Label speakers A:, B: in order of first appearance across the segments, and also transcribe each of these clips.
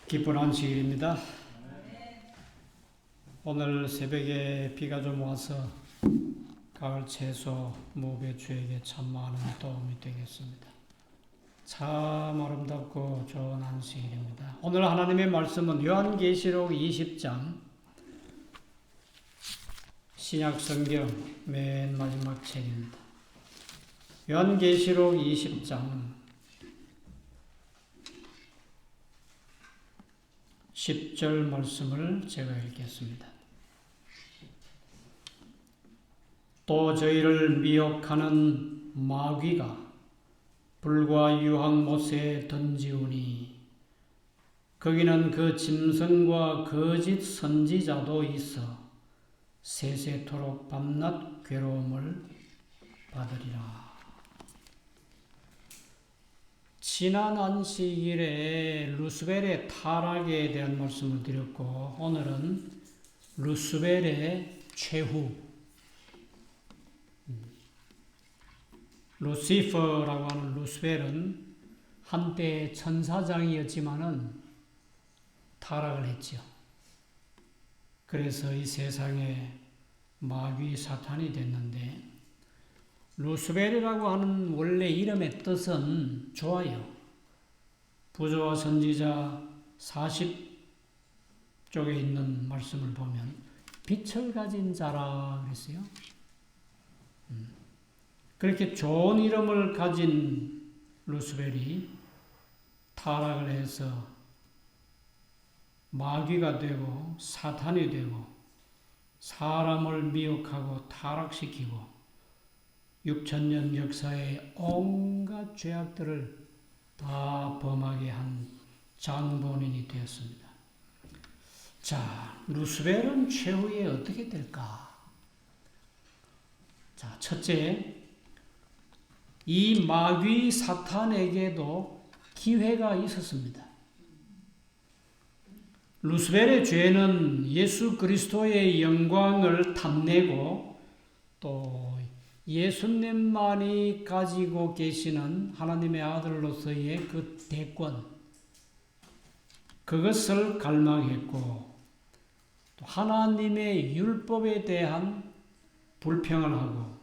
A: 기쁜 안식일입니다. 오늘 새벽에 비가 좀 와서 가을 채소 무배추에게 참 많은 도움이 되겠습니다. 참 아름답고 좋은 안식일입니다. 오늘 하나님의 말씀은 요한계시록 20장 신약성경 맨 마지막 책입니다. 요한계시록 20장 10절 말씀을 제가 읽겠습니다. 또 저희를 미혹하는 마귀가 불과 유황못에 던지우니 거기는 그 짐승과 거짓 선지자도 있어 세세토록 밤낮 괴로움을 받으리라. 지난 안식일에 루스벨의 타락에 대한 말씀을 드렸고, 오늘은 루스벨의 최후, 루시퍼라고 하는 루스벨은 한때 천사장이었지만은 타락을 했죠. 그래서 이 세상에 마귀 사탄이 됐는데, 루스벨이라고 하는 원래 이름의 뜻은 좋아요. 부조와 선지자 40쪽에 있는 말씀을 보면 빛을 가진 자라 그랬어요. 그렇게 좋은 이름을 가진 루스벨이 타락을 해서 마귀가 되고 사탄이 되고 사람을 미혹하고 타락시키고 6,000년 역사의 온갖 죄악들을 다 범하게 한 장본인이 되었습니다. 자, 루스벨은 최후에 어떻게 될까? 자, 첫째, 이 마귀 사탄에게도 기회가 있었습니다. 루스벨의 죄는 예수 그리스도의 영광을 탐내고 또 예수님만이 가지고 계시는 하나님의 아들로서의 그 대권, 그것을 갈망했고, 또 하나님의 율법에 대한 불평을 하고,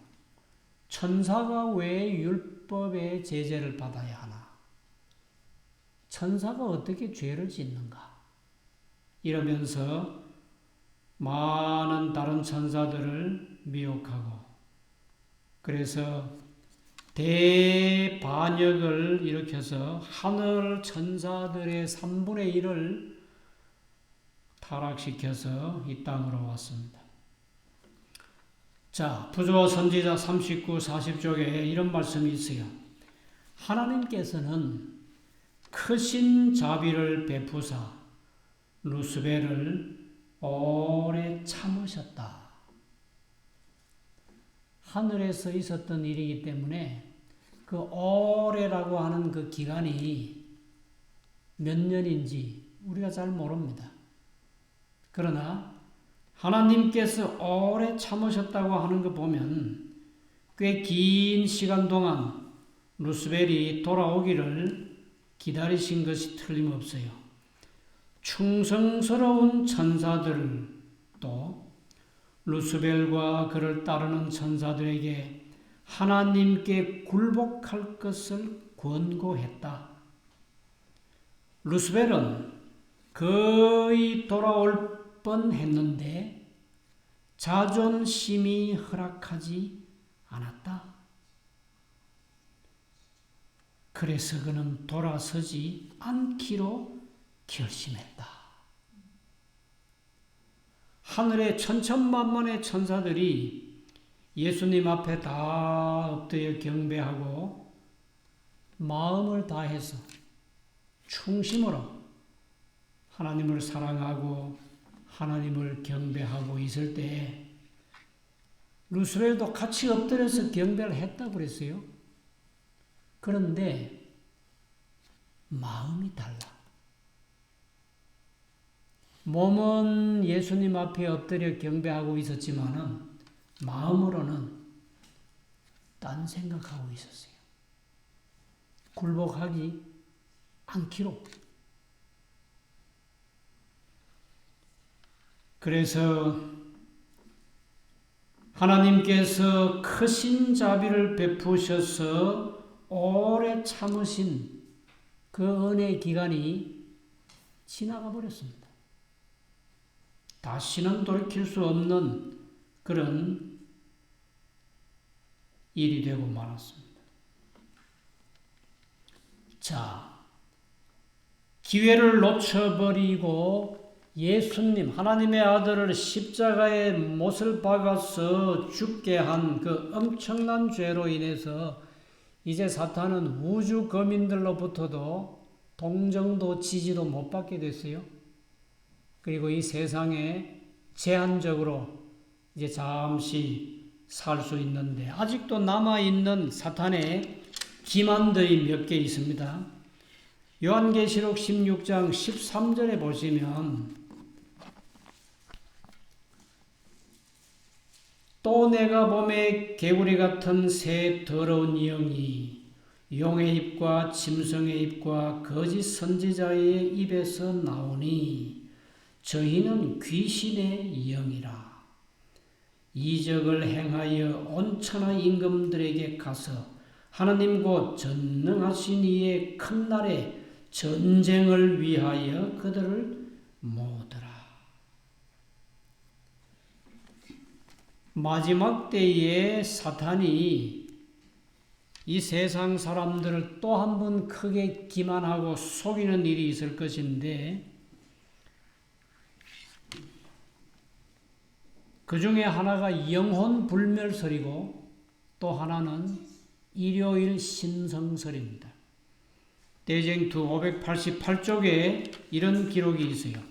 A: 천사가 왜 율법의 제재를 받아야 하나? 천사가 어떻게 죄를 짓는가? 이러면서 많은 다른 천사들을 미혹하고, 그래서 대반역을 일으켜서 하늘 천사들의 3분의 1을 타락시켜서 이 땅으로 왔습니다. 자, 부조와 선지자 39, 40쪽에 이런 말씀이 있어요. 하나님께서는 크신 자비를 베푸사 루스벨을 오래 참으셨다. 하늘에서 있었던 일이기 때문에 그 오래라고 하는 그 기간이 몇 년인지 우리가 잘 모릅니다. 그러나 하나님께서 오래 참으셨다고 하는 거 보면 꽤 긴 시간 동안 루스벨이 돌아오기를 기다리신 것이 틀림없어요. 충성스러운 천사들을 또 루스벨과 그를 따르는 천사들에게 하나님께 굴복할 것을 권고했다. 루스벨은 거의 돌아올 뻔했는데 자존심이 허락하지 않았다. 그래서 그는 돌아서지 않기로 결심했다. 하늘의 천천만만의 천사들이 예수님 앞에 다 엎드려 경배하고 마음을 다해서 충심으로 하나님을 사랑하고 하나님을 경배하고 있을 때 루스벨도 같이 엎드려서 경배를 했다고 그랬어요. 그런데 마음이 달라. 몸은 예수님 앞에 엎드려 경배하고 있었지만은 마음으로는 딴 생각하고 있었어요. 굴복하지 않기로. 그래서 하나님께서 크신 자비를 베푸셔서 오래 참으신 그 은혜의 기간이 지나가 버렸습니다. 다시는 돌이킬 수 없는 그런 일이 되고 말았습니다. 자, 기회를 놓쳐버리고 예수님, 하나님의 아들을 십자가에 못을 박아서 죽게 한 그 엄청난 죄로 인해서 이제 사탄은 우주 거민들로부터도 동정도 지지도 못 받게 됐어요. 그리고 이 세상에 제한적으로 이제 잠시 살 수 있는데 아직도 남아있는 사탄의 기만들이 몇 개 있습니다. 요한계시록 16장 13절에 보시면 또 내가 봄에 개구리 같은 새 더러운 영이 용의 입과 짐승의 입과 거짓 선지자의 입에서 나오니 저희는 귀신의 영이라. 이적을 행하여 온 천하 임금들에게 가서 하나님 곧 전능하신 이의 큰 날에 전쟁을 위하여 그들을 모으더라. 마지막 때에 사탄이 이 세상 사람들을 또 한 번 크게 기만하고 속이는 일이 있을 것인데 그 중에 하나가 영혼불멸설이고 또 하나는 일요일 신성설입니다. 대쟁투 588쪽에 이런 기록이 있어요.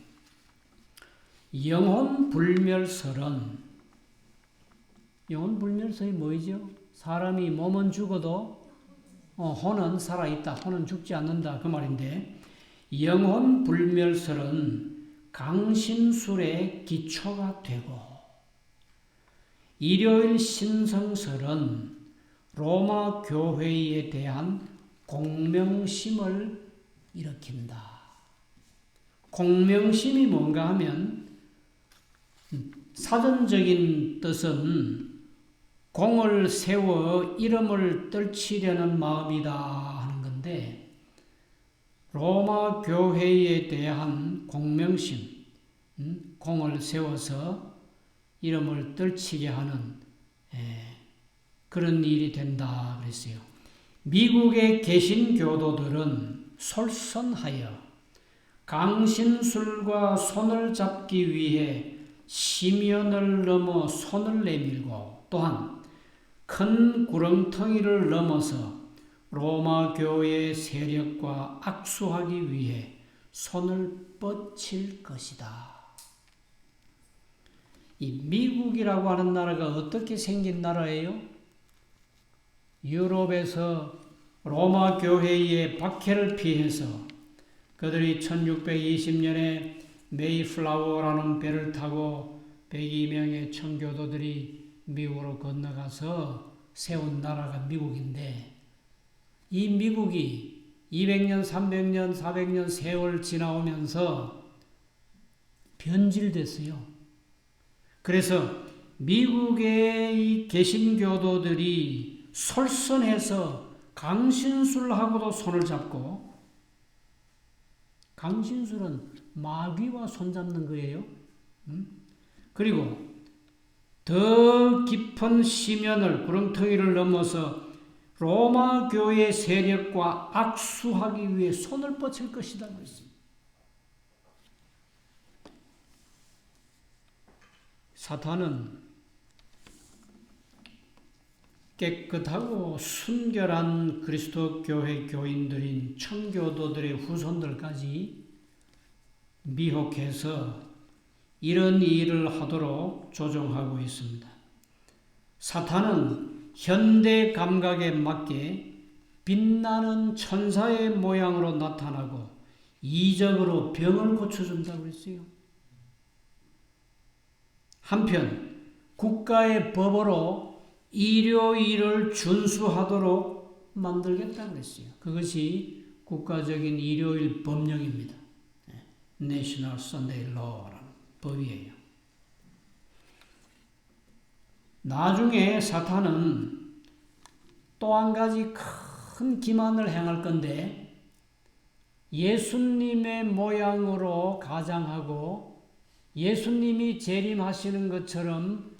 A: 영혼불멸설은 영혼불멸설이 뭐이죠? 사람이 몸은 죽어도 혼은 살아있다. 혼은 죽지 않는다. 그 말인데 영혼불멸설은 강신술의 기초가 되고 일요일 신성설은 로마 교회에 대한 공명심을 일으킨다. 공명심이 뭔가 하면 사전적인 뜻은 공을 세워 이름을 떨치려는 마음이다 하는 건데 로마 교회에 대한 공명심, 공을 세워서 이름을 떨치게 하는 그런 일이 된다 그랬어요. 미국의 개신교도들은 솔선하여 강신술과 손을 잡기 위해 심연을 넘어 손을 내밀고 또한 큰 구렁텅이를 넘어서 로마 교회의 세력과 악수하기 위해 손을 뻗칠 것이다. 이 미국이라고 하는 나라가 어떻게 생긴 나라예요? 유럽에서 로마 교회의 박해를 피해서 그들이 1620년에 메이플라워라는 배를 타고 102명의 청교도들이 미국으로 건너가서 세운 나라가 미국인데 이 미국이 200년, 300년, 400년 세월 지나오면서 변질됐어요. 그래서 미국의 개신교도들이 솔선해서 강신술하고도 손을 잡고 강신술은 마귀와 손잡는 거예요. 그리고 더 깊은 심연을 구렁텅이를 넘어서 로마 교회 세력과 악수하기 위해 손을 뻗칠 것이다 그랬습니다. 사탄은 깨끗하고 순결한 그리스도 교회 교인들인 청교도들의 후손들까지 미혹해서 이런 일을 하도록 조종하고 있습니다. 사탄은 현대 감각에 맞게 빛나는 천사의 모양으로 나타나고 이적으로 병을 고쳐준다고 했어요. 한편 국가의 법으로 일요일을 준수하도록 만들겠다고 했어요. 그것이 국가적인 일요일 법령입니다. National Sunday Law라는 법이에요. 나중에 사탄은 또 한 가지 큰 기만을 행할 건데, 예수님의 모양으로 가장하고 예수님이 재림하시는 것처럼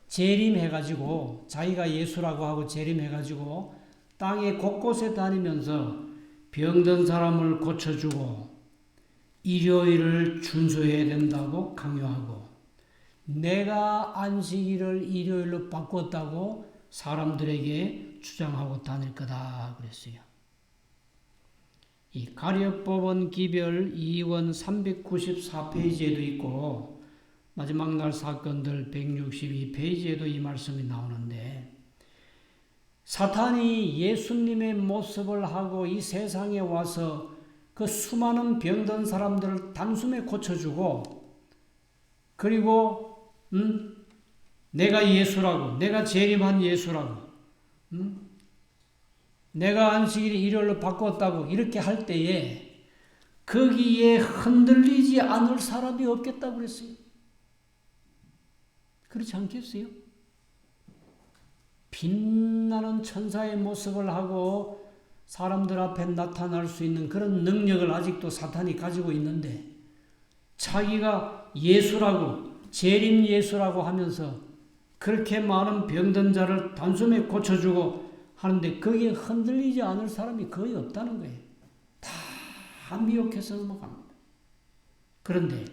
A: 재림해가지고, 자기가 예수라고 하고 재림해가지고 땅에 곳곳에 다니면서 병든 사람을 고쳐주고 일요일을 준수해야 된다고 강요하고, 내가 안식일을 일요일로 바꿨다고 사람들에게 주장하고 다닐 거다 그랬어요. 이 가룟법원 기별 2권 394페이지에도 있고 마지막 날 사건들 162페이지에도 이 말씀이 나오는데, 사탄이 예수님의 모습을 하고 이 세상에 와서 그 수많은 병든 사람들을 단숨에 고쳐주고, 그리고 내가 예수라고, 내가 재림한 예수라고, 내가 안식일을 일요일로 바꿨다고 이렇게 할 때에 거기에 흔들리지 않을 사람이 없겠다고 그랬어요. 그렇지 않겠어요? 빛나는 천사의 모습을 하고 사람들 앞에 나타날 수 있는 그런 능력을 아직도 사탄이 가지고 있는데, 자기가 예수라고, 재림 예수라고 하면서 그렇게 많은 병든 자를 단숨에 고쳐주고 하는데 거기에 흔들리지 않을 사람이 거의 없다는 거예요. 다 미혹해서 넘어갑니다. 그런데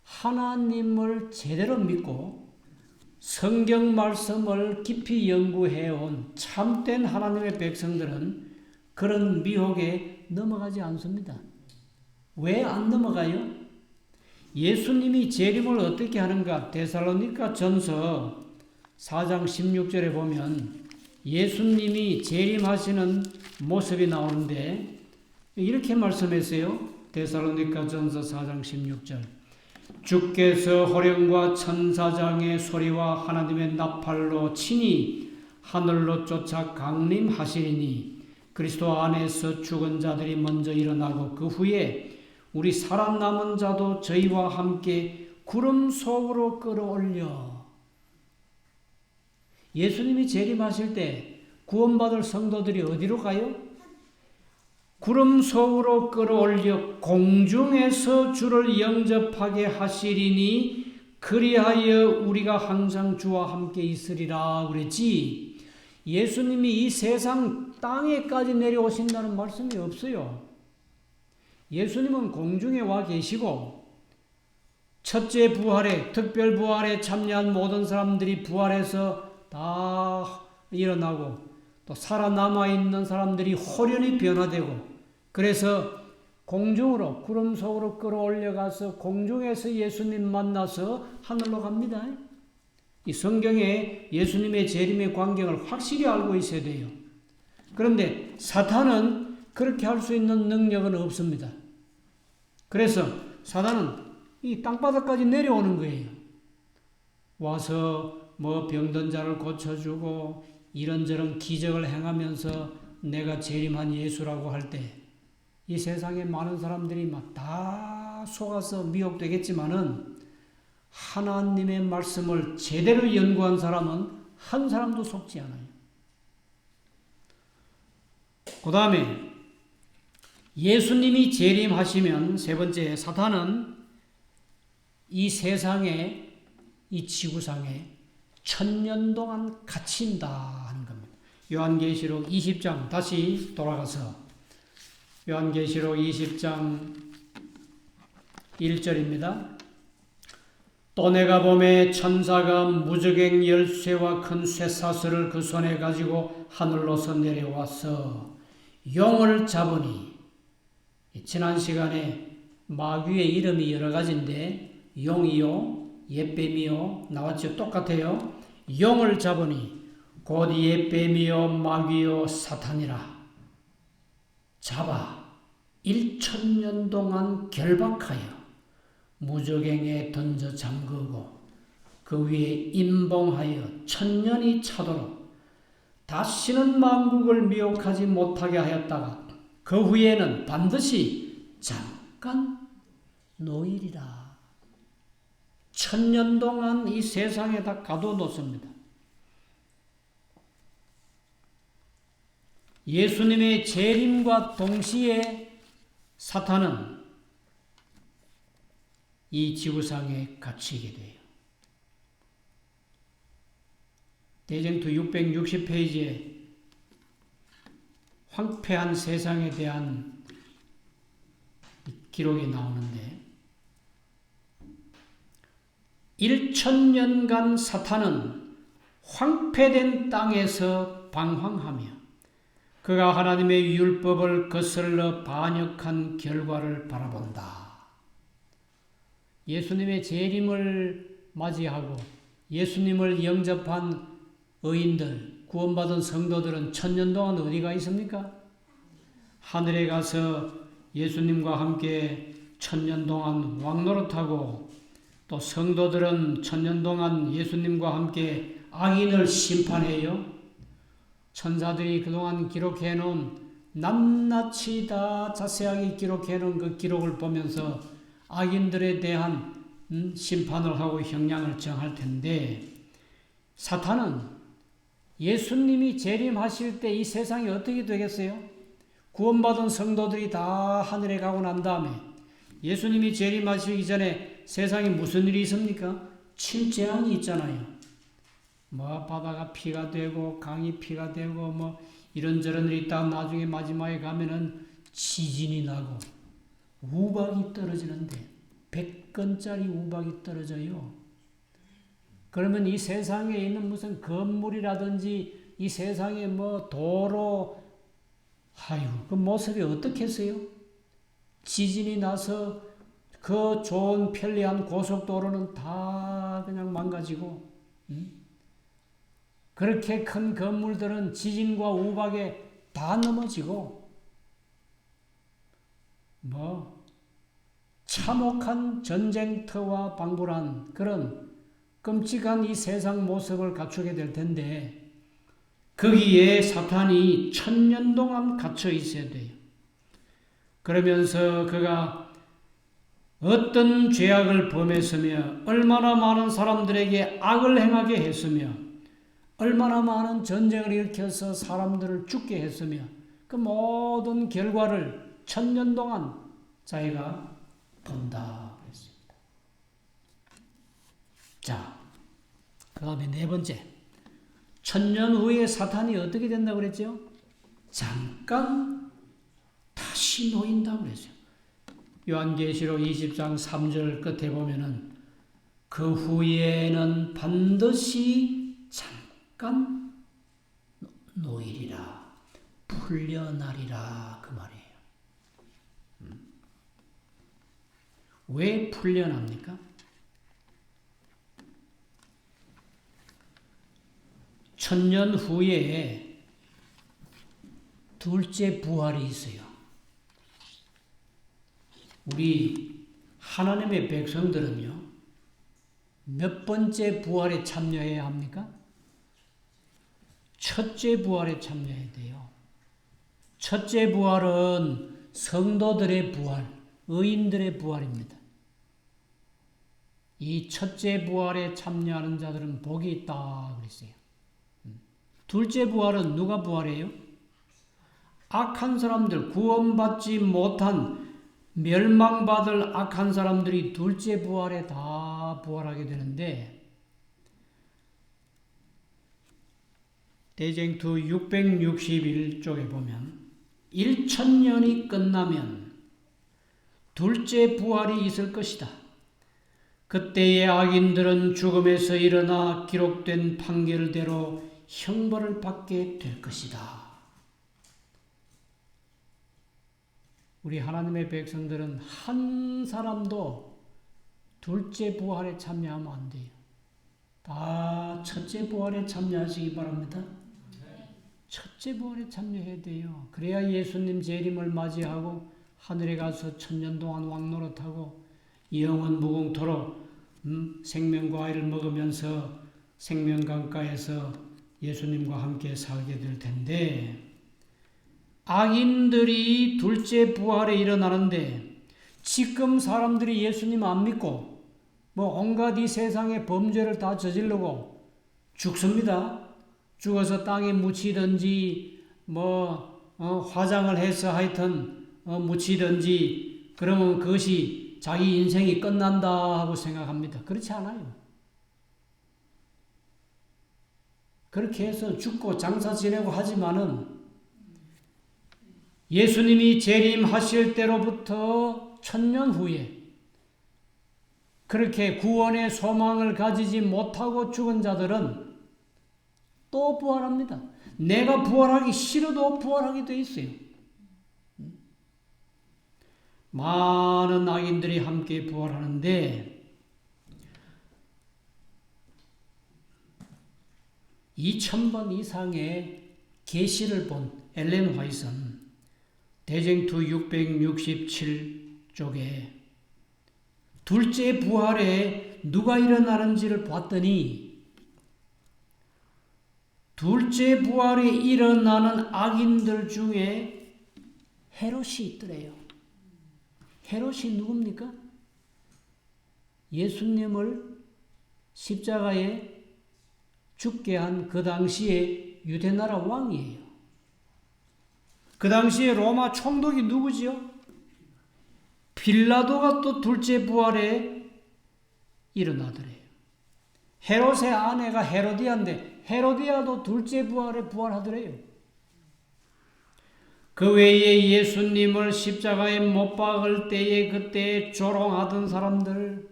A: 하나님을 제대로 믿고 성경 말씀을 깊이 연구해온 참된 하나님의 백성들은 그런 미혹에 넘어가지 않습니다. 왜 안 넘어가요? 예수님이 재림을 어떻게 하는가? 데살로니가 전서 4장 16절에 보면 예수님이 재림하시는 모습이 나오는데 이렇게 말씀했어요. 데살로니가 전서 4장 16절. 주께서 호령과 천사장의 소리와 하나님의 나팔로 친히 하늘로 쫓아 강림하시리니 그리스도 안에서 죽은 자들이 먼저 일어나고 그 후에 우리 살아남은 자도 저희와 함께 구름 속으로 끌어올려. 예수님이 재림하실 때 구원받을 성도들이 어디로 가요? 구름 속으로 끌어올려 공중에서 주를 영접하게 하시리니 그리하여 우리가 항상 주와 함께 있으리라 그랬지. 예수님이 이 세상 땅에까지 내려오신다는 말씀이 없어요. 예수님은 공중에 와 계시고 첫째 부활에, 특별 부활에 참여한 모든 사람들이 부활해서 다 일어나고 또 살아남아 있는 사람들이 홀연히 변화되고, 그래서 공중으로 구름 속으로 끌어올려가서 공중에서 예수님 만나서 하늘로 갑니다. 이 성경에 예수님의 재림의 광경을 확실히 알고 있어야 돼요. 그런데 사탄은 그렇게 할 수 있는 능력은 없습니다. 그래서 사단은 이 땅바닥까지 내려오는 거예요. 와서 뭐 병든 자를 고쳐주고 이런저런 기적을 행하면서 내가 재림한 예수라고 할 때 이 세상에 많은 사람들이 막 다 속아서 미혹되겠지만은 하나님의 말씀을 제대로 연구한 사람은 한 사람도 속지 않아요. 그 다음에 예수님이 재림하시면 세 번째, 사탄은 이 세상에, 이 지구상에 1000년 동안 갇힌다 하는 겁니다. 요한계시록 20장 다시 돌아가서 요한계시록 20장 1절입니다. 또 내가 보매 천사가 무저갱 열쇠와 큰 쇠사슬을 그 손에 가지고 하늘로서 내려와서 용을 잡으니, 지난 시간에 마귀의 이름이 여러 가지인데 용이요 옛뱀이요 나왔죠. 똑같아요. 용을 잡으니 곧 옛뱀이요 마귀요 사탄이라 잡아 1000년 동안 결박하여 무저갱에 던져 잠그고 그 위에 임봉하여 1000년이 차도록 다시는 만국을 미혹하지 못하게 하였다가 그 후에는 반드시 잠깐 노일이라. 천년 동안 이 세상에다 가둬놓습니다. 예수님의 재림과 동시에 사탄은 이 지구상에 갇히게 돼요. 대쟁투 660페이지에 황폐한 세상에 대한 기록이 나오는데 1000년간 사탄은 황폐된 땅에서 방황하며 그가 하나님의 율법을 거슬러 반역한 결과를 바라본다. 예수님의 재림을 맞이하고 예수님을 영접한 의인들, 구원받은 성도들은 1000년 동안 어디가 있습니까? 하늘에 가서 예수님과 함께 1000년 동안 왕노릇하고 또 성도들은 1000년 동안 예수님과 함께 악인을 심판해요. 천사들이 그동안 기록해놓은 낱낱이 다 자세하게 기록해놓은 그 기록을 보면서 악인들에 대한 심판을 하고 형량을 정할 텐데 사탄은 예수님이 재림하실 때 이 세상이 어떻게 되겠어요? 구원받은 성도들이 다 하늘에 가고 난 다음에 예수님이 재림하시기 전에 세상에 무슨 일이 있습니까? 칠재앙이 있잖아요. 뭐 바다가 피가 되고 강이 피가 되고 뭐 이런저런 일이 있다가 나중에 마지막에 가면은 지진이 나고 우박이 떨어지는데 100건짜리 우박이 떨어져요. 그러면 이 세상에 있는 무슨 건물이라든지 이 세상에 뭐 도로 그 모습이 어떻겠어요? 지진이 나서 그 좋은 편리한 고속도로는 다 그냥 망가지고 그렇게 큰 건물들은 지진과 우박에 다 넘어지고 뭐 참혹한 전쟁터와 방불한 그런 끔찍한 이 세상 모습을 갖추게 될 텐데 거기에 사탄이 1000년 동안 갇혀 있어야 돼요. 그러면서 그가 어떤 죄악을 범했으며 얼마나 많은 사람들에게 악을 행하게 했으며 얼마나 많은 전쟁을 일으켜서 사람들을 죽게 했으며 그 모든 결과를 1000년 동안 자기가 본다 그랬습니다. 자, 그 다음에 네 번째 1000년 후에 사탄이 어떻게 된다고 그랬죠? 잠깐 다시 놓인다고 그랬어요. 요한계시록 20장 3절 끝에 보면은 그 후에는 반드시 잠깐 놓이리라 풀려나리라 그 말이에요. 왜 풀려납니까? 천년 후에 둘째 부활이 있어요. 우리 하나님의 백성들은요, 몇 번째 부활에 참여해야 합니까? 첫째 부활에 참여해야 돼요. 첫째 부활은 성도들의 부활, 의인들의 부활입니다. 이 첫째 부활에 참여하는 자들은 복이 있다 그랬어요. 둘째 부활은 누가 부활해요? 악한 사람들, 구원받지 못한 멸망받을 악한 사람들이 둘째 부활에 다 부활하게 되는데 대쟁투 661쪽에 보면 1000년이 끝나면 둘째 부활이 있을 것이다. 그때의 악인들은 죽음에서 일어나 기록된 판결대로 형벌을 받게 될 것이다. 우리 하나님의 백성들은 한 사람도 둘째 부활에 참여하면 안 돼요. 다 첫째 부활에 참여하시기 바랍니다. 첫째 부활에 참여해야 돼요. 그래야 예수님 재림을 맞이하고 하늘에 가서 1000년 동안 왕노릇하고 영원 무궁토록 생명과일을 먹으면서 생명강가에서 예수님과 함께 살게 될 텐데 악인들이 둘째 부활에 일어나는데 지금 사람들이 예수님 안 믿고 온갖 이 세상의 범죄를 다 저지르고 죽습니다. 죽어서 땅에 묻히든지 화장을 해서 하여튼 묻히든지 그러면 그것이 자기 인생이 끝난다 하고 생각합니다. 그렇지 않아요. 그렇게 해서 죽고 장사 지내고 하지만은 예수님이 재림하실 때로부터 1000년 후에 그렇게 구원의 소망을 가지지 못하고 죽은 자들은 또 부활합니다. 내가 부활하기 싫어도 부활하게 돼 있어요. 많은 악인들이 함께 부활하는데 2000번 이상의 계시를 본 엘렌 화이트는 대쟁투 667쪽에 둘째 부활에 누가 일어나는지를 봤더니 둘째 부활에 일어나는 악인들 중에 헤롯이 있더래요. 헤롯이 누굽니까? 예수님을 십자가에 죽게 한 그 당시에 유대나라 왕이에요. 그 당시에 로마 총독이 누구지요? 빌라도가 또 둘째 부활에 일어나더래요. 헤롯의 아내가 헤로디아인데 헤로디아도 둘째 부활에 부활하더래요. 그 외에 예수님을 십자가에 못 박을 때에 그때 조롱하던 사람들,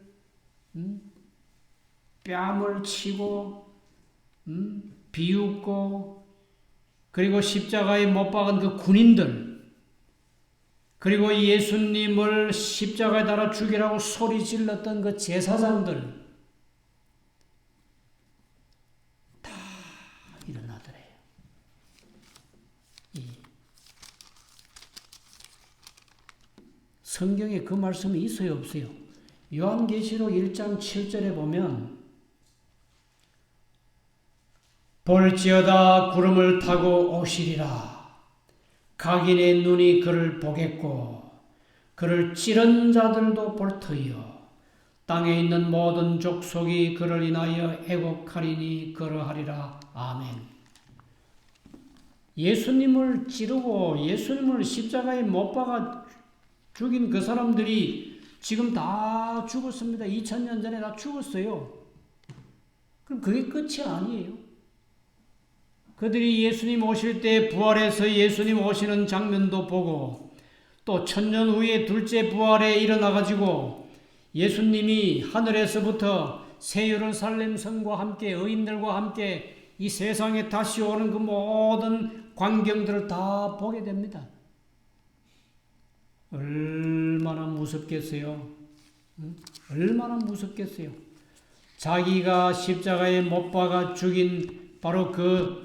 A: 뺨을 치고 비웃고 그리고 십자가에 못 박은 그 군인들 그리고 예수님을 십자가에 달아 죽이라고 소리 질렀던 그 제사장들 다 일어나더래요. 성경에 그 말씀이 있어요, 없어요? 요한계시록 1장 7절에 보면 볼지어다 구름을 타고 오시리라. 각인의 눈이 그를 보겠고 그를 찌른 자들도 볼 터이요 땅에 있는 모든 족속이 그를 인하여 애곡하리니 그러하리라. 아멘. 예수님을 찌르고 예수님을 십자가에 못 박아 죽인 그 사람들이 지금 다 죽었습니다. 2000년 전에 다 죽었어요. 그럼 그게 끝이 아니에요. 그들이 예수님 오실 때 부활해서 예수님 오시는 장면도 보고 또 1000년 후에 둘째 부활에 일어나가지고 예수님이 하늘에서부터 새 예루살렘 성과 함께 의인들과 함께 이 세상에 다시 오는 그 모든 광경들을 다 보게 됩니다. 얼마나 무섭겠어요? 얼마나 무섭겠어요? 자기가 십자가에 못 박아 죽인 바로 그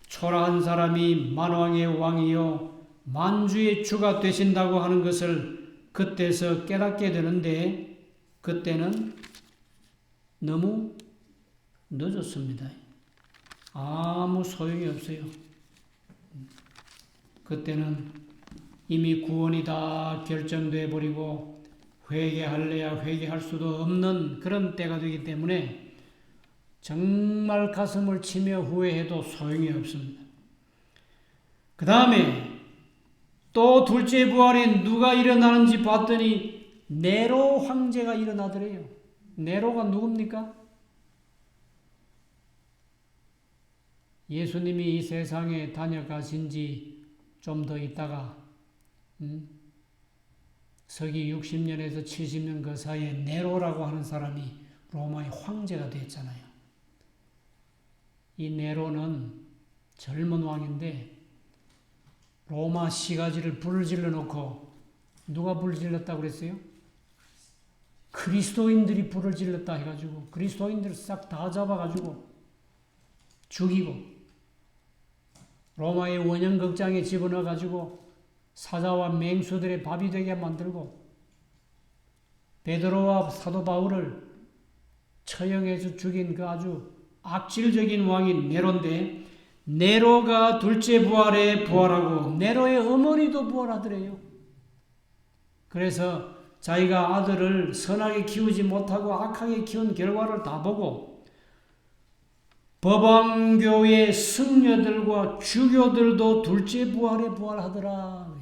A: 초라한 사람이 만왕의 왕이요 만주의 주가 되신다고 하는 것을 그때서 깨닫게 되는데 그때는 너무 늦었습니다. 아무 소용이 없어요. 그때는 이미 구원이 다 결정돼 버리고 회개할래야 회개할 수도 없는 그런 때가 되기 때문에 정말 가슴을 치며 후회해도 소용이 없습니다. 그 다음에 또 둘째 부활에 누가 일어나는지 봤더니 네로 황제가 일어나더래요. 네로가 누굽니까? 예수님이 이 세상에 다녀가신 지 좀 더 있다가 서기 60년에서 70년 그 사이에 네로라고 하는 사람이 로마의 황제가 됐잖아요. 이 네로는 젊은 왕인데 로마 시가지를 불을 질러 놓고 누가 불을 질렀다고 그랬어요? 그리스도인들이 불을 질렀다 해가지고 그리스도인들을 싹 다 잡아가지고 죽이고 로마의 원형극장에 집어넣어가지고 사자와 맹수들의 밥이 되게 만들고 베드로와 사도 바울을 처형해서 죽인 그 아주 악질적인 왕이 네로인데 네로가 둘째 부활에 부활하고 네로의 어머니도 부활하더래요. 그래서 자기가 아들을 선하게 키우지 못하고 악하게 키운 결과를 다 보고 법왕교의 승려들과 주교들도 둘째 부활에 부활하더라.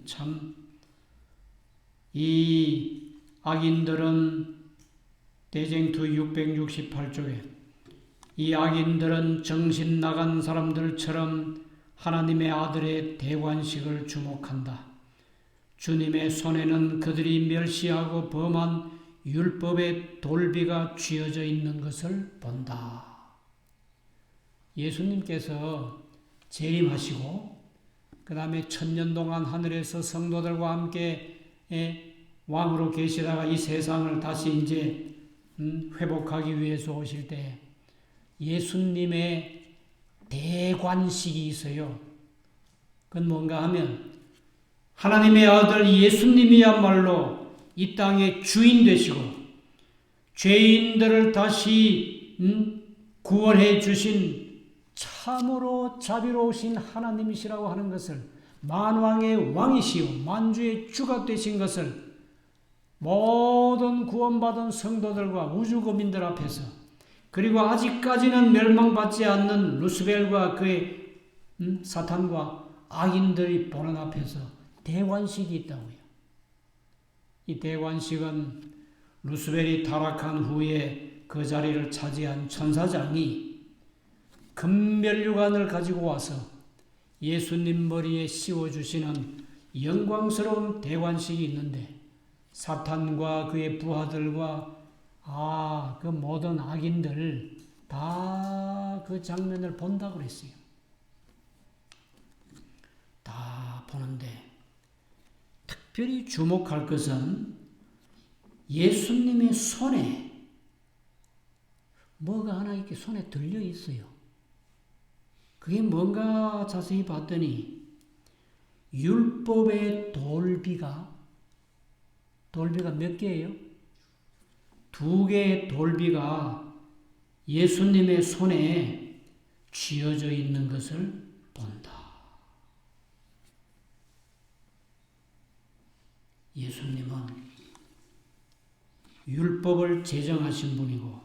A: 참, 이 악인들은 대쟁투 668쪽에 이 악인들은 정신 나간 사람들처럼 하나님의 아들의 대관식을 주목한다. 주님의 손에는 그들이 멸시하고 범한 율법의 돌비가 쥐어져 있는 것을 본다. 예수님께서 재림하시고 그 다음에 1000년 동안 하늘에서 성도들과 함께 왕으로 계시다가 이 세상을 다시 이제 회복하기 위해서 오실 때 예수님의 대관식이 있어요. 그건 뭔가 하면 하나님의 아들 예수님이야말로 이 땅의 주인 되시고 죄인들을 다시 구원해 주신 참으로 자비로우신 하나님이시라고 하는 것을, 만왕의 왕이시오 만주의 주가 되신 것을 모든 구원받은 성도들과 우주거민들 앞에서, 그리고 아직까지는 멸망받지 않는 루스벨과 그의 사탄과 악인들이 보는 앞에서 대관식이 있다고요. 이 대관식은 루스벨이 타락한 후에 그 자리를 차지한 천사장이 금면류관을 가지고 와서 예수님 머리에 씌워주시는 영광스러운 대관식이 있는데, 사탄과 그의 부하들과 그 모든 악인들 다 그 장면을 본다고 그랬어요. 다 보는데 특별히 주목할 것은 예수님의 손에 뭐가 하나 이렇게 손에 들려 있어요. 그게 뭔가 자세히 봤더니 율법의 돌비가 몇 개예요? 2개의 돌비가 예수님의 손에 쥐어져 있는 것을 본다. 예수님은 율법을 제정하신 분이고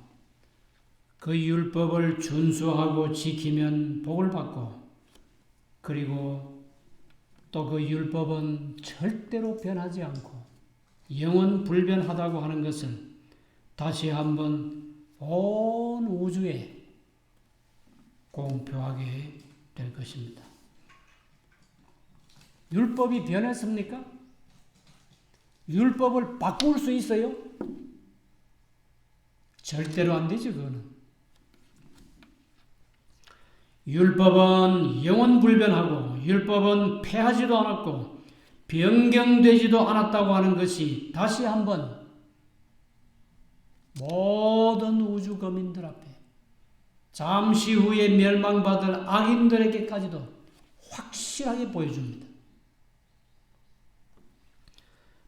A: 그 율법을 준수하고 지키면 복을 받고, 그리고 또 그 율법은 절대로 변하지 않고 영원 불변하다고 하는 것을 다시 한번 온 우주에 공표하게 될 것입니다. 율법이 변했습니까? 율법을 바꿀 수 있어요? 절대로 안 되죠, 그거는. 율법은 영원불변하고 율법은 폐하지도 않았고 변경되지도 않았다고 하는 것이 다시 한번 모든 우주 거민들 앞에, 잠시 후에 멸망받을 악인들에게까지도 확실하게 보여줍니다.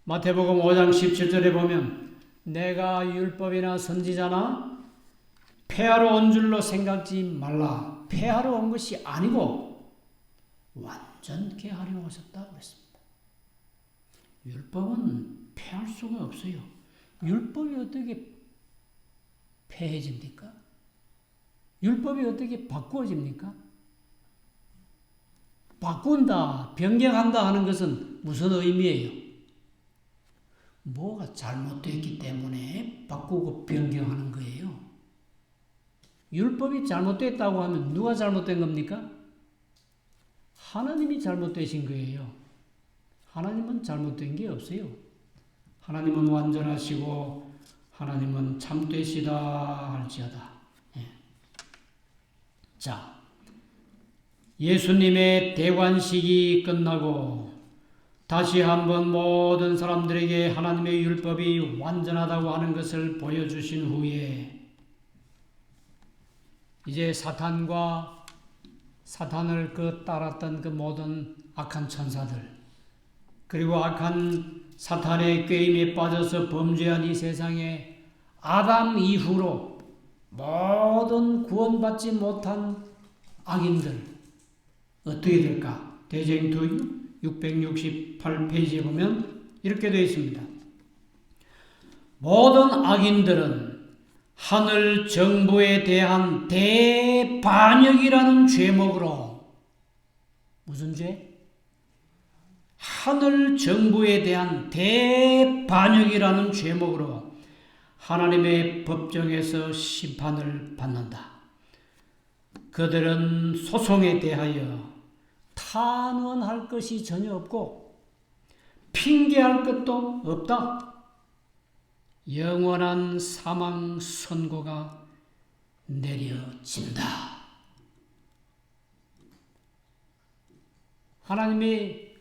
A: 마태복음 5장 17절에 보면 내가 율법이나 선지자나 폐하러 온 줄로 생각지 말라. 폐하러 온 것이 아니고 완전케 하려 오셨다 그랬습니다. 율법은 폐할 수가 없어요. 율법이 어떻게 폐해집니까? 율법이 어떻게 바꾸어집니까? 바꾼다, 변경한다 하는 것은 무슨 의미예요? 뭐가 잘못됐기 때문에 바꾸고 변경하는 거예요. 율법이 잘못됐다고 하면 누가 잘못된 겁니까? 하나님이 잘못되신 거예요. 하나님은 잘못된 게 없어요. 하나님은 완전하시고 하나님은 참되시다 할지어다. 자, 예수님의 대관식이 끝나고 다시 한번 모든 사람들에게 하나님의 율법이 완전하다고 하는 것을 보여주신 후에 이제 사탄을 따랐던 그 모든 악한 천사들, 그리고 악한 사탄의 꾀임에 빠져서 범죄한 이 세상에 아담 이후로 모든 구원받지 못한 악인들 어떻게 될까? 대쟁투 668페이지에 보면 이렇게 되어 있습니다. 모든 악인들은 하늘 정부에 대한 대반역이라는 죄목으로, 무슨 죄? 하늘 정부에 대한 대반역이라는 죄목으로 하나님의 법정에서 심판을 받는다. 그들은 소송에 대하여 탄원할 것이 전혀 없고 핑계할 것도 없다. 영원한 사망 선고가 내려진다. 하나님의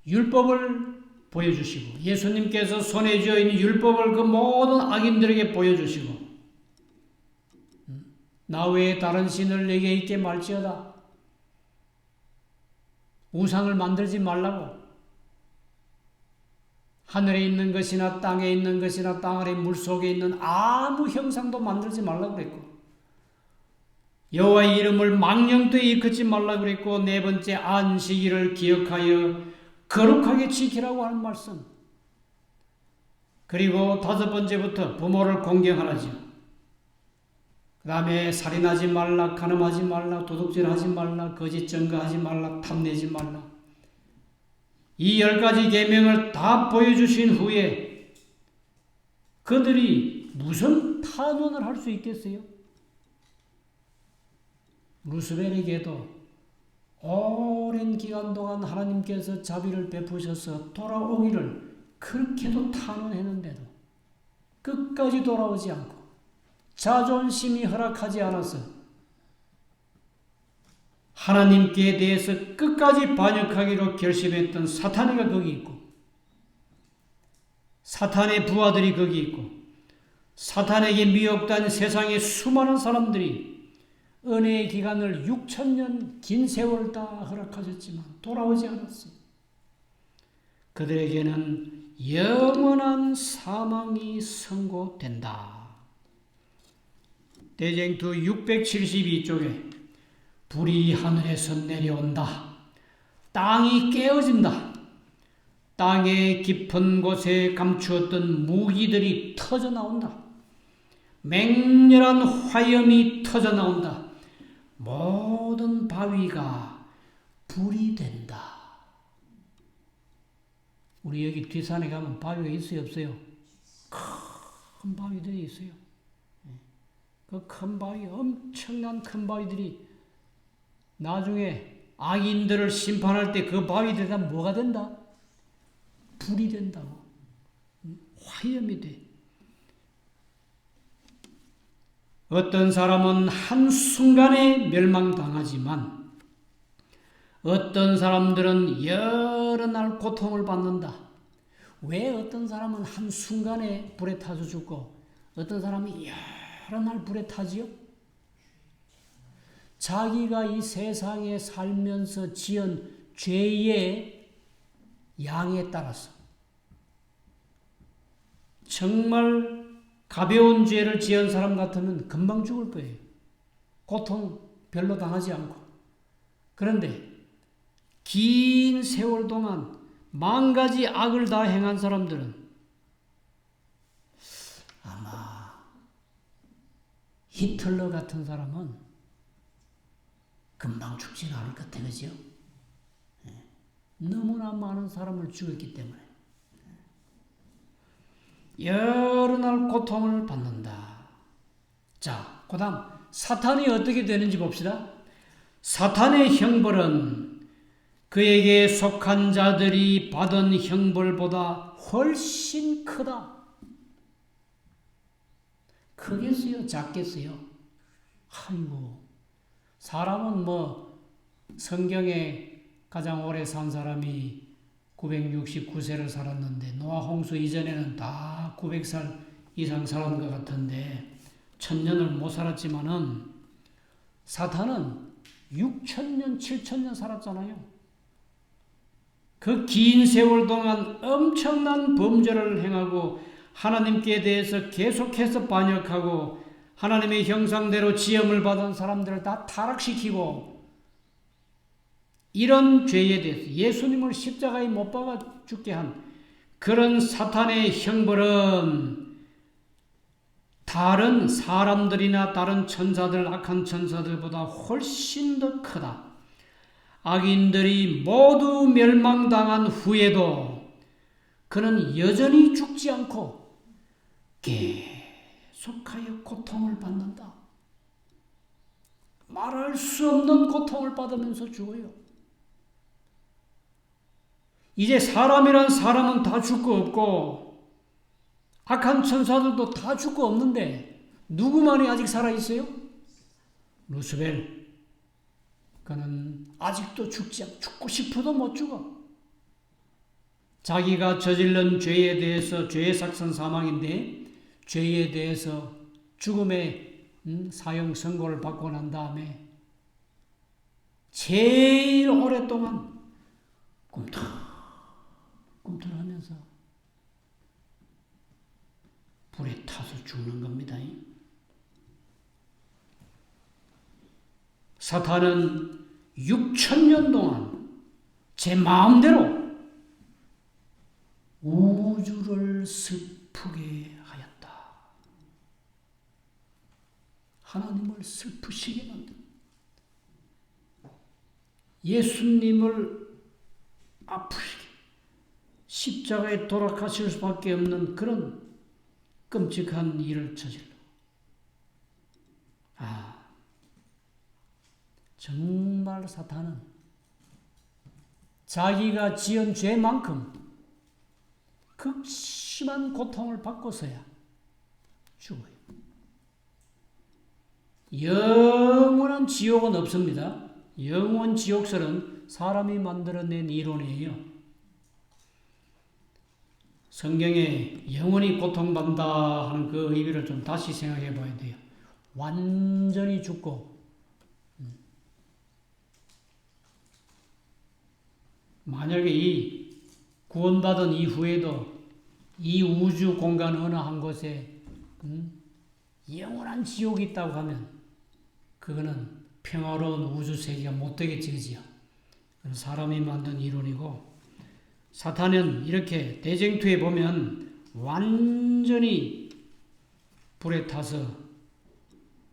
A: 율법을 보여주시고 예수님께서 손에 쥐어 있는 율법을 그 모든 악인들에게 보여주시고 나 외에 다른 신을 내게 있게 말지어다. 우상을 만들지 말라고. 하늘에 있는 것이나 땅에 있는 것이나 땅 아래 물속에 있는 아무 형상도 만들지 말라고 그랬고, 여호와의 이름을 망령되이 일컫지 말라고 그랬고, 네 번째 안식일을 기억하여 거룩하게 지키라고 하는 말씀. 그리고 다섯 번째부터 부모를 공경하라죠. 그 다음에 살인하지 말라, 간음하지 말라, 도둑질하지 말라, 거짓 증거하지 말라, 탐내지 말라. 이 10가지 계명을 다 보여주신 후에 그들이 무슨 탄원을 할 수 있겠어요? 루스벨에게도 오랜 기간 동안 하나님께서 자비를 베푸셔서 돌아오기를 그렇게도 탄원했는데도 끝까지 돌아오지 않고 자존심이 허락하지 않아서 하나님께 대해서 끝까지 반역하기로 결심했던 사탄이가 거기 있고, 사탄의 부하들이 거기 있고, 사탄에게 미혹된 세상의 수많은 사람들이 은혜의 기간을 6,000년 긴 세월을 다 허락하셨지만 돌아오지 않았어요. 그들에게는 영원한 사망이 선고된다. 대쟁투 672쪽에 불이 하늘에서 내려온다. 땅이 깨어진다. 땅의 깊은 곳에 감추었던 무기들이 터져 나온다. 맹렬한 화염이 터져 나온다. 모든 바위가 불이 된다. 우리 여기 뒷산에 가면 바위가 있어요, 없어요? 큰 바위들이 있어요. 그 큰 바위, 엄청난 큰 바위들이 나중에 악인들을 심판할 때 그 바위들이 다 뭐가 된다? 불이 된다고. 화염이 돼. 어떤 사람은 한순간에 멸망당하지만 어떤 사람들은 여러 날 고통을 받는다. 왜 어떤 사람은 한순간에 불에 타서 죽고 어떤 사람이 여러 날 불에 타지요? 자기가 이 세상에 살면서 지은 죄의 양에 따라서 정말 가벼운 죄를 지은 사람 같으면 금방 죽을 거예요. 고통 별로 당하지 않고. 그런데 긴 세월 동안 만 가지 악을 다 행한 사람들은 아마 히틀러 같은 사람은 금방 죽지는 않을 것 같아요. 그죠? 너무나 많은 사람을 죽였기 때문에 여러 날 고통을 받는다. 자, 그 다음 사탄이 어떻게 되는지 봅시다. 사탄의 형벌은 그에게 속한 자들이 받은 형벌보다 훨씬 크다. 크겠어요? 작겠어요? 아이고, 사람은 성경에 가장 오래 산 사람이 969세를 살았는데 노아 홍수 이전에는 다 900살 이상 살았는 것 같은데 1000년을 못 살았지만은 사탄은 6000년, 7000년 살았잖아요. 그 긴 세월 동안 엄청난 범죄를 행하고 하나님께 대해서 계속해서 반역하고 하나님의 형상대로 지음을 받은 사람들을 다 타락시키고 이런 죄에 대해서 예수님을 십자가에 못 박아 죽게 한 그런 사탄의 형벌은 다른 사람들이나 다른 천사들, 악한 천사들보다 훨씬 더 크다. 악인들이 모두 멸망당한 후에도 그는 여전히 죽지 않고 계속하여 고통을 받는다. 말할 수 없는 고통을 받으면서 죽어요. 이제 사람이란 사람은 다 죽고 없고 악한 천사들도 다 죽고 없는데 누구만이 아직 살아있어요? 루스벨. 그는 아직도 죽고 싶어도 못 죽어. 자기가 저질른 죄에 대해서 죄의 삭선 사망인데 죄에 대해서 죽음의 사형 선고를 받고 난 다음에 제일 오랫동안 꿈틀하면서 불에 타서 죽는 겁니다. 사탄은 6,000년 동안 제 마음대로 우주를 슬프게 하였다. 하나님을 슬프시게 만든, 예수님을 아프시게 십자가에 돌아가실 수밖에 없는 그런 끔찍한 일을 저질러. 정말 사탄은 자기가 지은 죄만큼 극심한 고통을 받고서야 죽어요. 영원한 지옥은 없습니다. 영원 지옥설은 사람이 만들어낸 이론이에요. 성경에 영원히 고통받는다 하는 그 의미를 좀 다시 생각해 봐야 돼요. 완전히 죽고 만약에 이 구원받은 이후에도 이 우주 공간 어느 한 곳에 영원한 지옥이 있다고 하면 그거는 평화로운 우주 세계가 못 되겠지, 그지요? 그건 사람이 만든 이론이고, 사탄은 이렇게 대쟁투에 보면 완전히 불에 타서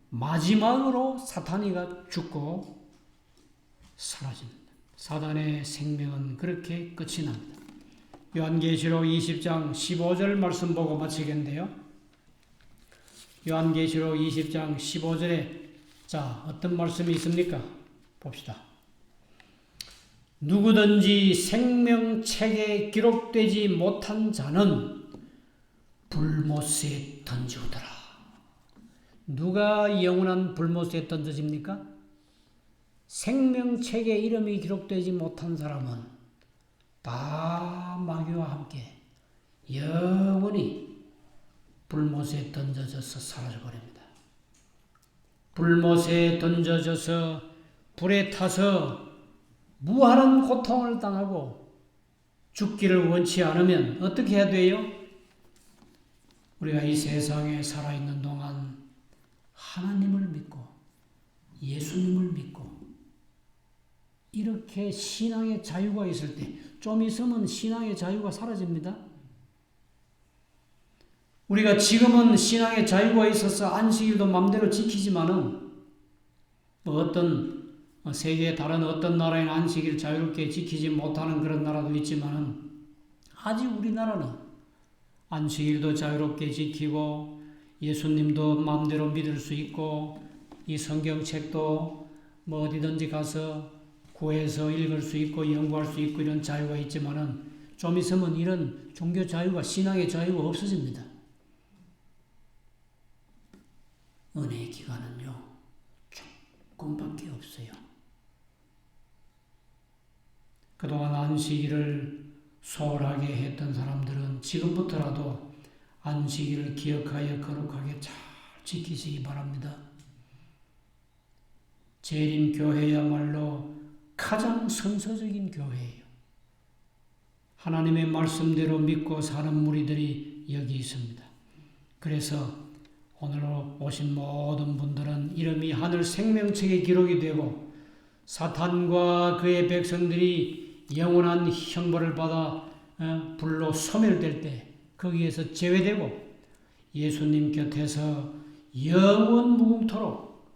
A: 마지막으로 사탄이가 죽고 사라집니다. 사단의 생명은 그렇게 끝이 납니다. 요한계시록 20장 15절 말씀 보고 마치겠는데요. 요한계시록 20장 15절에 자, 어떤 말씀이 있습니까? 봅시다. 누구든지 생명책에 기록되지 못한 자는 불못에 던지우더라. 누가 영원한 불못에 던져집니까? 생명책에 이름이 기록되지 못한 사람은 다 마귀와 함께 영원히 불못에 던져져서 사라져버립니다. 불못에 던져져서 불에 타서 무한한 고통을 당하고 죽기를 원치 않으면 어떻게 해야 돼요? 우리가 이 세상에 살아있는 동안 하나님을 믿고 예수님을 믿고 이렇게 신앙의 자유가 있을 때 좀 있으면 신앙의 자유가 사라집니다. 우리가 지금은 신앙의 자유가 있어서 안식일도 마음대로 지키지만은 어떤 세계의 다른 어떤 나라에는 안식일 자유롭게 지키지 못하는 그런 나라도 있지만은 아직 우리나라는 안식일도 자유롭게 지키고 예수님도 마음대로 믿을 수 있고 이 성경책도 뭐 어디든지 가서 구해서 읽을 수 있고 연구할 수 있고 이런 자유가 있지만은 좀 있으면 이런 종교 자유가 신앙의 자유가 없어집니다. 은혜의 기간은요 조금밖에 없어요. 그동안 안식일을 소홀하게 했던 사람들은 지금부터라도 안식일을 기억하여 거룩하게 잘 지키시기 바랍니다. 재림교회야말로 가장 선서적인 교회예요. 하나님의 말씀대로 믿고 사는 무리들이 여기 있습니다. 그래서 오늘 오신 모든 분들은 이름이 하늘 생명책에 기록이 되고 사탄과 그의 백성들이 영원한 형벌을 받아 불로 소멸될 때 거기에서 제외되고 예수님 곁에서 영원 무궁토록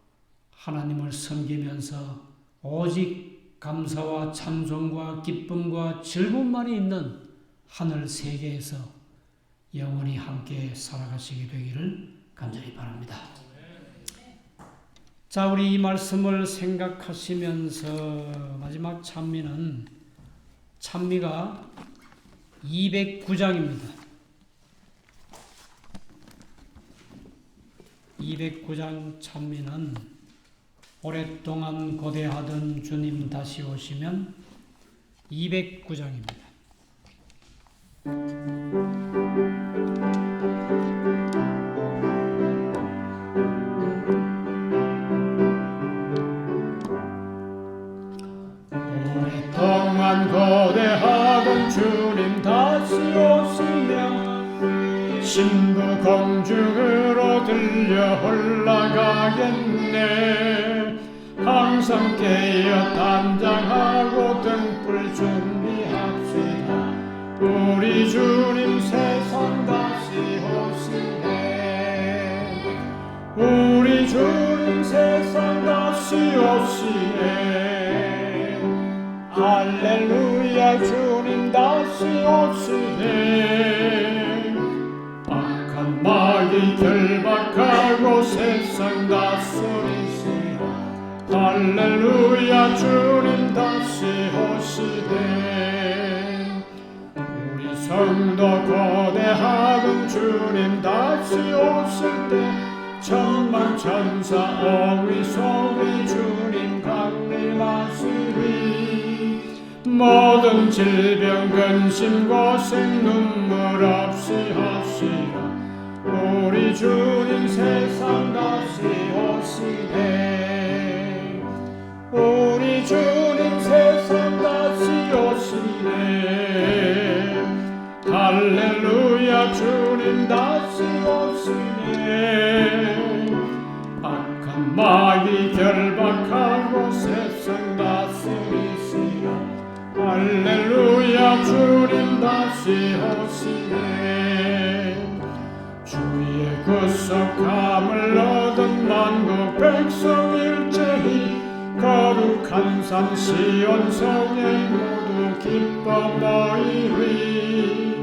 A: 하나님을 섬기면서 오직 감사와 찬송과 기쁨과 즐거움만이 있는 하늘 세계에서 영원히 함께 살아가시게 되기를 간절히 바랍니다. 자, 우리 이 말씀을 생각하시면서 마지막 찬미는 찬미가 209장입니다. 209장 찬미는 오랫동안 고대하던 주님 다시 오시면 209장입니다.
B: 오랫동안 고대하던 주님 다시 오시면 신부 공중으로 들려 올라가겠네. 항상 깨어 단장하고 등불 준비합시다. 우리 주님 세상 다시 오시네. 우리 주님 세상 다시 오시네. 할렐루야, 주님 다시 오시네. 악한 마귀 결박하고 세상 다스리시라. 할렐루야, 주님 다시 오시네. 우리 성도 거대하던 주님 다시 오실 때 천만 천사 어휘 속에 주님 강림하시리. 모든 질병 근심 고생 눈물 없이 하시라. 우리 주님 세상 다시 오시네. 우리 주님 세상 다시 오시네. 할렐루야, 주님 다시 오시네. 악한 마귀 결박하고 세상 다스리시라. 할렐루야, 주님 다시 오시네. 주의 구속함을 얻은 만국 백성 일제히 거룩한 산 시온 성에 모두 기뻐 모이리.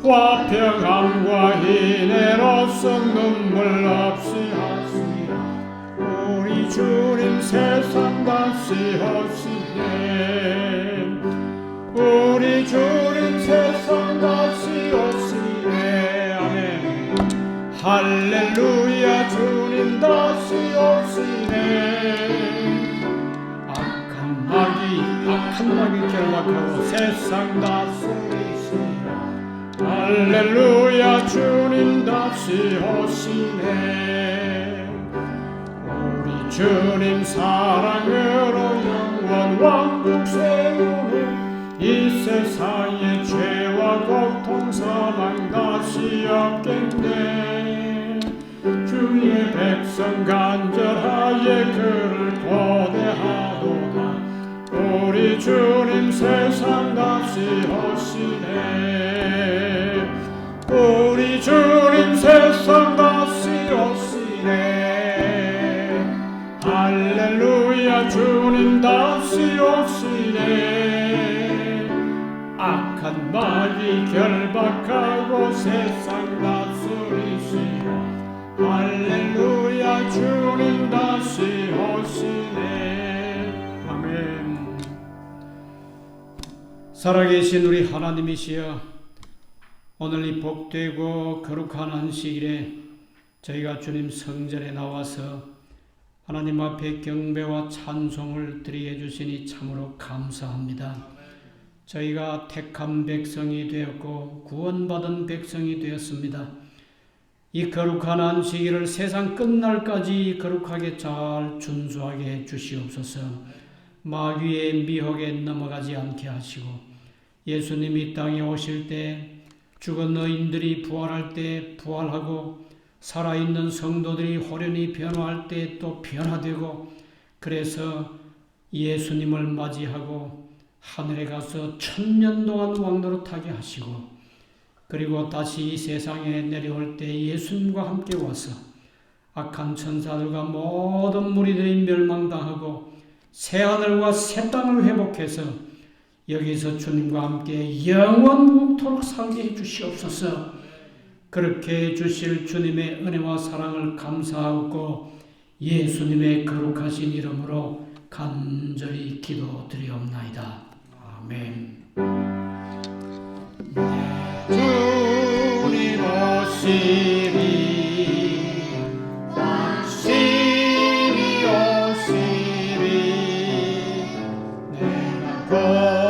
B: 화평함과 인애로서 눈물 없이 하시라. 우리 주님 세상 다시 오시네. 우리 주님 세상 다시 오시네. 아멘. 할렐루야, 주님 다시 오시네. 악한 마귀 결박하고 세상 다스리시라. 할렐루야, 주님 다시 오시네. 우리 주님 사랑으로 영원 왕국 세우네. 이 세상의 죄와 고통 사망 다시 없겠네. 주의 백성 간절하게 그를 고대하도다. 우리 주님 세상 다시 오시네. 우리 주님 세상 다시 오시네. 할렐루야, 주님 다시 오시네. 악한 마귀 결박하고 세상 다스리시라. 할렐루야, 주님 다시 오시네. 아멘.
A: 살아계신 우리 하나님이시여, 오늘 이 복되고 거룩한 안식일에 저희가 주님 성전에 나와서 하나님 앞에 경배와 찬송을 드리게 해주시니 참으로 감사합니다. 저희가 택한 백성이 되었고 구원받은 백성이 되었습니다. 이 거룩한 안식일을 세상 끝날까지 거룩하게 잘 준수하게 해 주시옵소서. 마귀의 미혹에 넘어가지 않게 하시고 예수님이 땅에 오실 때 죽은 의인들이 부활할 때 부활하고 살아있는 성도들이 호련히 변화할 때 또 변화되고, 그래서 예수님을 맞이하고 하늘에 가서 1000년 동안 왕노릇하게 하시고 그리고 다시 이 세상에 내려올 때 예수님과 함께 와서 악한 천사들과 모든 무리들이 멸망당하고 새하늘과 새 땅을 회복해서 여기서 주님과 함께 영원무궁토록 살게 해주시옵소서. 그렇게 해주실 주님의 은혜와 사랑을 감사하고 예수님의 거룩하신 이름으로 간절히 기도드리옵나이다. 아멘.
B: 주님 오시리 확실히 오시리 내가